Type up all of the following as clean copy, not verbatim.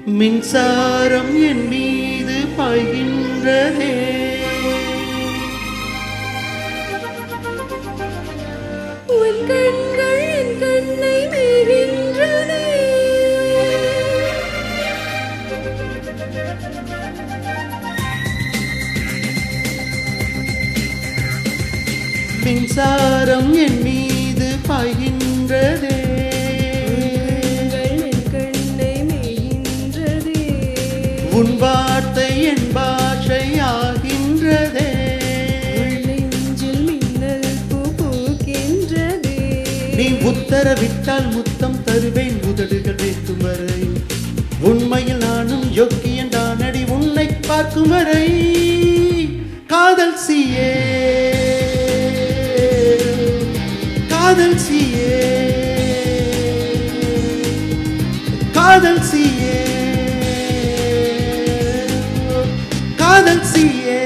மின்சாரம் என் மீது பாய்கின்றதே, உன் கண்கள் என் கண்ணை மேய்கின்றதே. மின்சாரம் என் மீது பாய்கின்றதே, உன் வார்த்தை என் பாஷையாகின்றதே, நெஞ்சில் மின்னல் பூ பூக்கின்றதே. நீ உத்தரவிட்டால் முத்தம் தருவேன் உதடுகள் வேட்டும் வரை, உண்மையில் நானும் யோக்கியன் தானடி உன்னை பார்க்கும் வரை. காதல் சீயே காதல் சீயே காதல் சீயே காதல் சீயே,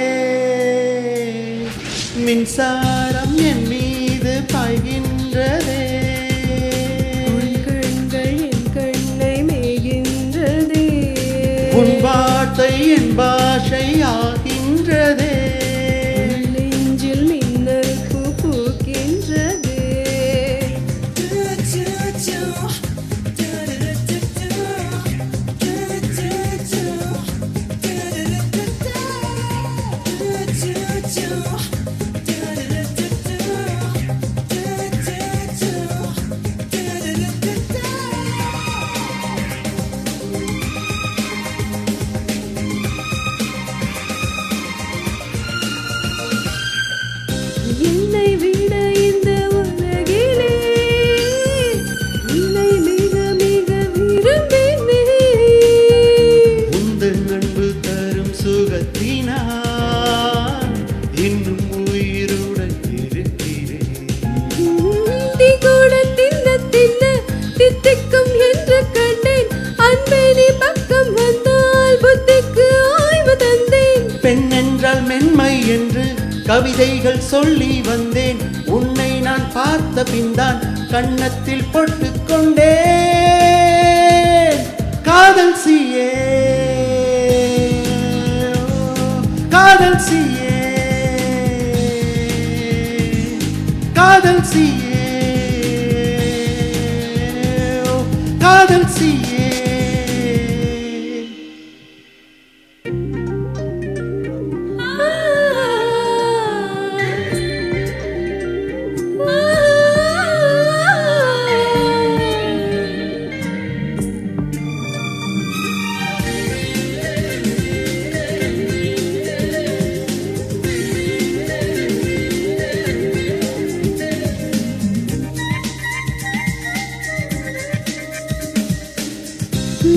மின்சாரம் என் மீது பாய்கின்றதே, உன் கண்கள் என் கண்ணை மேய்கின்றதே, உன் வார்த்தை என் பாஷையாகின்றதே, நெஞ்சில் மின்னல் பூ பூக்கின்றதே. என்னை விட இந்த உலகிலே உன்னை மிக மிக விரும்பினேன். உந்தன் அன்பு தரும் சுகத்தினால் இன்னும் உயிருடன் இருக்கிறேன். நீ கூட தின்ன தின்ன தித்திக்கும் என்று கண்டேன். அன்பே நீ பக்கம் வந்தால் புத்திக்கு ஆய்வு தந்தேன். பெண் என்றால் மென்மை என்று கவிதைகள் சொல்லி வந்தேன், உன்னை நான் பார்த்த பின்தான் கன்னத்தில் போட்டுக் கொண்டேன். காதல் சீயே காதல் சீயே காதல் சீயே காதல் சீயே.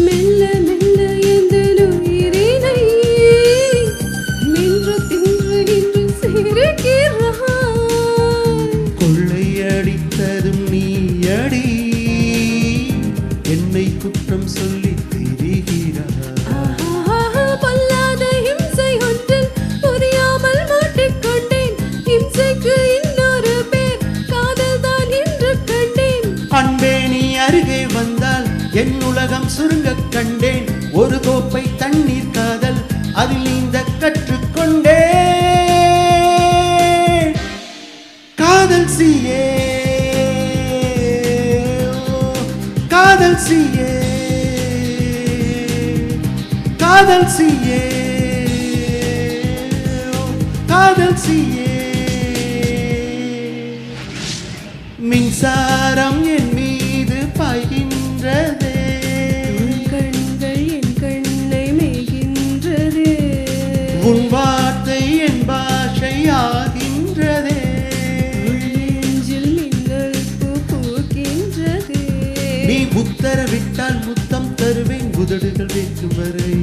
மெல்ல மெல்ல எந்தன் உயிரினை நின்று தின்று இன்று சிரிக்கிறாய். கொள்ளையடித்ததும் நீயடி, என்னை குற்றம் சொல்லி திரிகிறாய். ஆஹா, பொல்லாத இம்சை ஒன்றில் புரியாமல் மாட்டிக்கொண்டேன். இம்சைக்கு இன்னொரு பேர் காதல் தான் என்று கண்டேன். அன்பே நீ அருகே வந்தால் என் உலகம் சுருங்க கண்டேன். ஒரு கோப்பை தண்ணீர் காதல் அதில் நீந்த கற்றுக்கொண்டேன். காதல் சீயே காதல் சீயே காதல் சீயே காதல் சீயே, மின்சாரம் என் மீது பாய்கின்றதே, உன் கண்கள் என் கண்ணை மேய்கின்றதே, உன் வார்த்தை என் பாஷையாகின்றதே, நெஞ்சில் மின்னல் பூ பூக்கின்றதே. நீ உத்தரவிட்டால் முத்தம் தருவேன் உதடுகள் வேட்டும் வரை,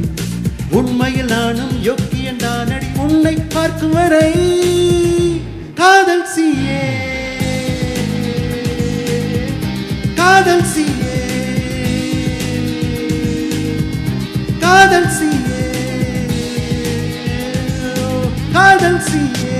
உண்மையில் நானும் யோக்கியன் தானடி உன்னை பார்க்கும் வரை. காதல் சீயே காதல் சீயே காதல் சீயே காதல் சீயே.